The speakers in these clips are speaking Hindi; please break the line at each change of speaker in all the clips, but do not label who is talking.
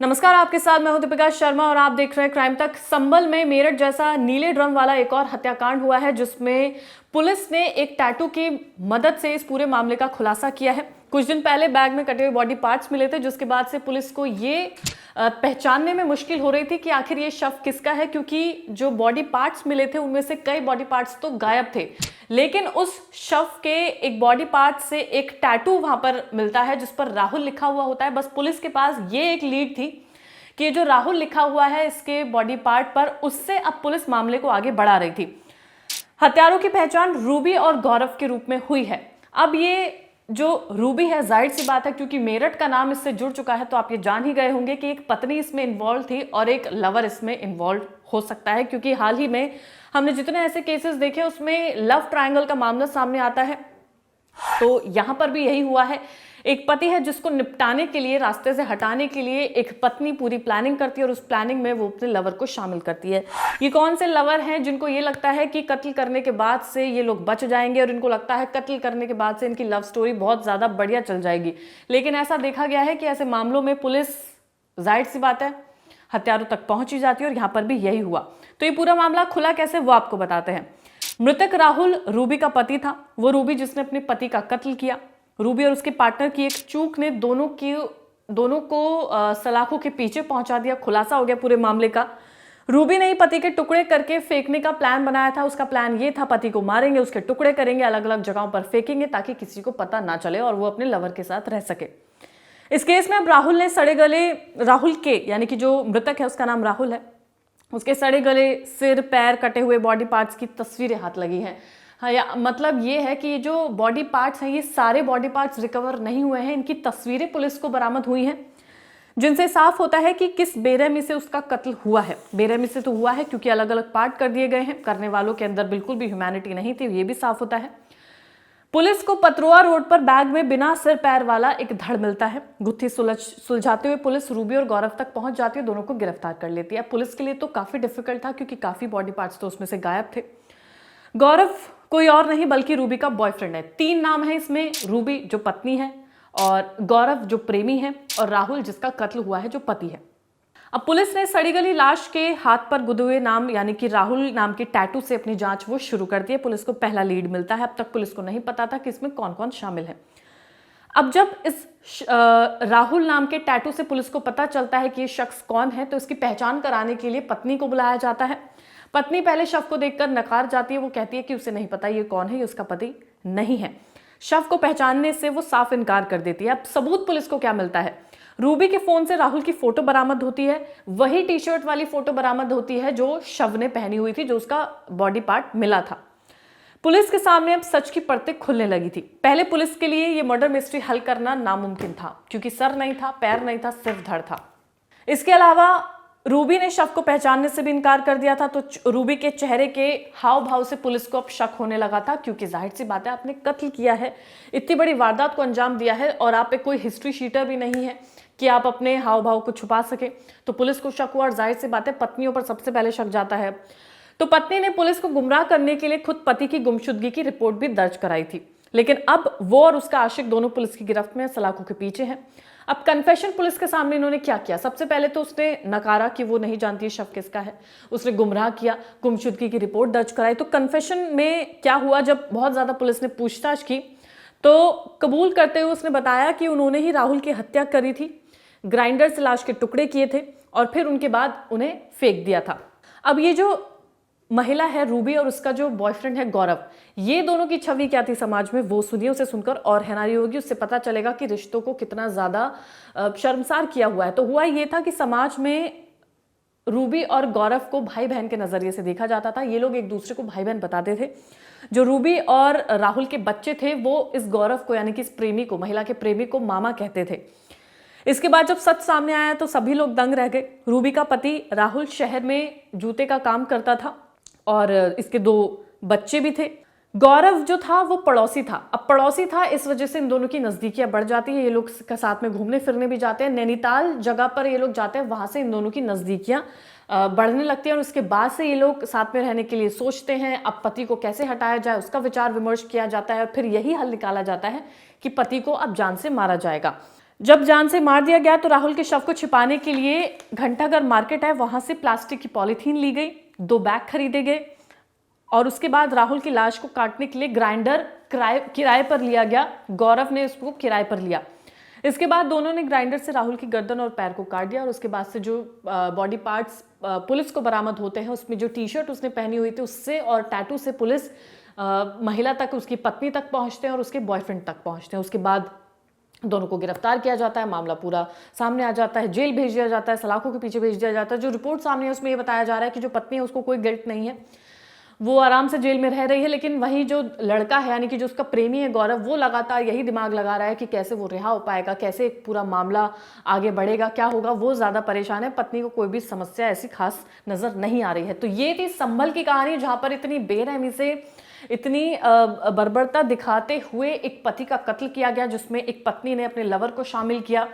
नमस्कार, आपके साथ मैं हूं दीपिका शर्मा और आप देख रहे हैं क्राइम तक। संभल में मेरठ जैसा नीले ड्रम वाला एक और हत्याकांड हुआ है, जिसमें पुलिस ने एक टैटू की मदद से इस पूरे मामले का खुलासा किया है। कुछ दिन पहले बैग में कटे हुए बॉडी पार्ट्स मिले थे, जिसके बाद से पुलिस को ये पहचानने में मुश्किल हो रही थी कि आखिर ये शव किसका है, क्योंकि जो बॉडी पार्ट्स मिले थे उनमें से कई बॉडी पार्ट्स तो गायब थे, लेकिन उस शव के एक बॉडी पार्ट से एक टैटू वहां पर मिलता है जिस पर राहुल लिखा हुआ होता है। बस पुलिस के पास ये एक लीड थी कि जो राहुल लिखा हुआ है इसके बॉडी पार्ट पर, उससे अब पुलिस मामले को आगे बढ़ा रही थी। हत्यारों की पहचान रूबी और गौरव के रूप में हुई है। अब ये जो रूबी है, जाहिर सी बात है क्योंकि मेरठ का नाम इससे जुड़ चुका है, तो आप ये जान ही गए होंगे कि एक पत्नी इसमें इन्वॉल्व थी और एक लवर इसमें इन्वॉल्व हो सकता है, क्योंकि हाल ही में हमने जितने ऐसे केसेस देखे उसमें लव ट्रायंगल का मामला सामने आता है। तो यहां पर भी यही हुआ है। एक पति है जिसको निपटाने के लिए, रास्ते से हटाने के लिए एक पत्नी पूरी प्लानिंग करती है और उस प्लानिंग में वो अपने लवर को शामिल करती है। ये कौन से लवर हैं जिनको ये लगता है कि कत्ल करने के बाद से ये लोग बच जाएंगे, और इनको लगता है कत्ल करने के बाद से इनकी लव स्टोरी बहुत ज्यादा बढ़िया चल जाएगी। लेकिन ऐसा देखा गया है कि ऐसे मामलों में पुलिस, जाहिर सी बात है, हत्यारों तक पहुंच ही जाती है, और यहां पर भी यही हुआ। तो ये पूरा मामला खुला कैसे, वो आपको बताते हैं। मृतक राहुल रूबी का पति था। वो रूबी जिसने अपने पति का कत्ल किया। रूबी और उसके पार्टनर की एक चूक ने दोनों को सलाखों के पीछे पहुंचा दिया। खुलासा हो गया पूरे मामले का। रूबी ने ही पति के टुकड़े करके फेंकने का प्लान बनाया था। उसका प्लान ये था, पति को मारेंगे, उसके टुकड़े करेंगे, अलग अलग जगहों पर फेंकेंगे ताकि किसी को पता ना चले और वो अपने लवर के साथ रह सके। इस केस में अब राहुल ने सड़े गले, राहुल के यानी कि जो मृतक है उसका नाम राहुल है, उसके सड़े गले, सिर, पैर, कटे हुए बॉडी पार्ट्स की तस्वीरें हाथ लगी हैं। हाँ, या मतलब ये है कि ये जो बॉडी पार्ट्स हैं, ये सारे बॉडी पार्ट्स रिकवर नहीं हुए हैं। इनकी तस्वीरें पुलिस को बरामद हुई हैं, जिनसे साफ होता है कि किस बेरहमी से उसका कत्ल हुआ है। बेरहमी से तो हुआ है क्योंकि अलग अलग पार्ट कर दिए गए हैं। करने वालों के अंदर बिल्कुल भी ह्यूमैनिटी नहीं थी, ये भी साफ होता है। पुलिस को पतरुआ रोड पर बैग में बिना सिर पैर वाला एक धड़ मिलता है। गुत्थी सुलझाते हुए पुलिस रूबी और गौरव तक पहुंच जाती है, दोनों को गिरफ्तार कर लेती है। पुलिस के लिए तो काफी डिफिकल्ट था क्योंकि काफी बॉडी पार्ट्स तो उसमें से गायब थे। गौरव कोई और नहीं बल्कि रूबी का बॉयफ्रेंड है। 3 नाम है इसमें, रूबी जो पत्नी है, और गौरव जो प्रेमी है, और राहुल जिसका कत्ल हुआ है जो पति है। अब पुलिस ने सड़ी गली लाश के हाथ पर गुदे हुए नाम यानी कि राहुल नाम के टैटू से अपनी जांच वो शुरू कर दी है। पुलिस को पहला लीड मिलता है। अब तक पुलिस को नहीं पता था कि इसमें कौन कौन शामिल है। अब जब इस राहुल नाम के टैटू से पुलिस को पता चलता है कि ये शख्स कौन है, तो इसकी पहचान कराने के लिए पत्नी को बुलाया जाता है। पत्नी पहले शव को देखकर नकार जाती है। वो कहती है कि उसे नहीं पता ये कौन है, ये उसका पति नहीं है। शव को पहचानने से वो साफ इनकार कर देती है। अब सबूत पुलिस को क्या मिलता है? रूबी के फोन से राहुल की फोटो बरामद होती है। वही टी शर्ट वाली फोटो बरामद होती है जो शव ने पहनी हुई थी, जो उसका बॉडी पार्ट मिला था। पुलिस के सामने अब सच की परतें खुलने लगी थी। पहले पुलिस के लिए ये मर्डर मिस्ट्री हल करना नामुमकिन था, क्योंकि सर नहीं था, पैर नहीं था, सिर्फ धड़ था। इसके अलावा रूबी ने शव को पहचानने से भी इनकार कर दिया था। तो रूबी के चेहरे के हाव भाव से पुलिस को अब शक होने लगा था, क्योंकि जाहिर सी बात है, आपने कत्ल किया है, इतनी बड़ी वारदात को अंजाम दिया है, और आप एक कोई हिस्ट्री शीटर भी नहीं है कि आप अपने हाव भाव को छुपा सके। तो पुलिस को शक हुआ, और जाहिर सी बात है पत्नियों पर सबसे पहले शक जाता है। तो पत्नी ने पुलिस को गुमराह करने के लिए खुद पति की गुमशुदगी की रिपोर्ट भी दर्ज कराई थी। लेकिन अब वो और उसका आशिक दोनों पुलिस की गिरफ्त में, सलाखों के पीछे हैं। अब कन्फेशन पुलिस के सामने इन्होंने क्या किया? सबसे पहले तो उसने नकारा कि वो नहीं जानती शव किसका है। उसने गुमराह किया, गुमशुदगी की रिपोर्ट दर्ज कराई। तो कन्फेशन में क्या हुआ, जब बहुत ज्यादा पुलिस ने पूछताछ की तो कबूल करते हुए उसने बताया कि उन्होंने ही राहुल की हत्या करी थी, ग्राइंडर से लाश के टुकड़े किए थे और फिर उनके बाद उन्हें फेंक दिया था। अब ये जो महिला है रूबी और उसका जो बॉयफ्रेंड है गौरव, ये दोनों की छवि क्या थी समाज में, वो सुनिए। उसे सुनकर और हैरानी होगी, उससे पता चलेगा कि रिश्तों को कितना ज्यादा शर्मसार किया हुआ है। तो हुआ ये था कि समाज में रूबी और गौरव को भाई बहन के नजरिए से देखा जाता था। ये लोग एक दूसरे को भाई बहन बताते थे। जो रूबी और राहुल के बच्चे थे, वो इस गौरव को यानी कि इस प्रेमी को, महिला के प्रेमी को मामा कहते थे। इसके बाद जब सच सामने आया तो सभी लोग दंग रह गए। रूबी का पति राहुल शहर में जूते का काम करता था और इसके 2 बच्चे भी थे। गौरव जो था वो पड़ोसी था। अब पड़ोसी था, इस वजह से इन दोनों की नजदीकियां बढ़ जाती है। ये लोग साथ में घूमने फिरने भी जाते हैं। नैनीताल जगह पर ये लोग जाते हैं, वहां से इन दोनों की नजदीकियां बढ़ने लगती है। और उसके बाद से ये लोग साथ में रहने के लिए सोचते हैं। अब पति को कैसे हटाया जाए उसका विचार विमर्श किया जाता है, और फिर यही हल निकाला जाता है कि पति को अब जान से मारा जाएगा। जब जान से मार दिया गया तो राहुल के शव को छिपाने के लिए घंटाघर मार्केट है वहां से प्लास्टिक की पॉलीथीन ली गई, 2 बैग खरीदे गए और उसके बाद राहुल की लाश को काटने के लिए ग्राइंडर किराए पर लिया गया। गौरव ने उसको किराए पर लिया। इसके बाद दोनों ने ग्राइंडर से राहुल की गर्दन और पैर को काट दिया और उसके बाद से जो बॉडी पार्ट्स पुलिस को बरामद होते हैं उसमें जो टी-शर्ट उसने पहनी हुई थी उससे और टैटू से पुलिस महिला तक, उसकी पत्नी तक पहुंचते हैं और उसके बॉयफ्रेंड तक पहुंचते हैं। उसके बाद दोनों को गिरफ्तार किया जाता है, मामला पूरा सामने आ जाता है, जेल भेज दिया जाता है, सलाखों के पीछे भेज दिया जाता है। जो रिपोर्ट सामने है उसमें ये बताया जा रहा है कि जो पत्नी है उसको कोई गिल्ट नहीं है, वो आराम से जेल में रह रही है, लेकिन वही जो लड़का है यानी कि जो उसका प्रेमी है गौरव, वो लगातार यही दिमाग लगा रहा है कि कैसे वो रिहा हो पाएगा, कैसे एक पूरा मामला आगे बढ़ेगा, क्या होगा। वो ज्यादा परेशान है, पत्नी को कोई भी समस्या ऐसी खास नजर नहीं आ रही है। तो ये थी संभल की कहानी, जहां पर इतनी बेरहमी से, इतनी बर्बरता दिखाते हुए एक पति का कत्ल किया गया, जिसमें एक पत्नी ने अपने लवर को शामिल किया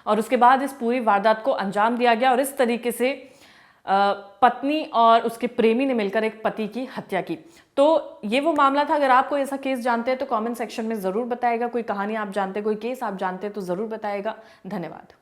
और उसके बाद इस पूरी वारदात को अंजाम दिया गया और इस तरीके से पत्नी और उसके प्रेमी ने मिलकर एक पति की हत्या की। तो ये वो मामला था। अगर आप कोई ऐसा केस जानते हैं तो कमेंट सेक्शन में जरूर बताएगा। कोई कहानी आप जानते हैं, कोई केस आप जानते हैं तो जरूर बताएगा। धन्यवाद।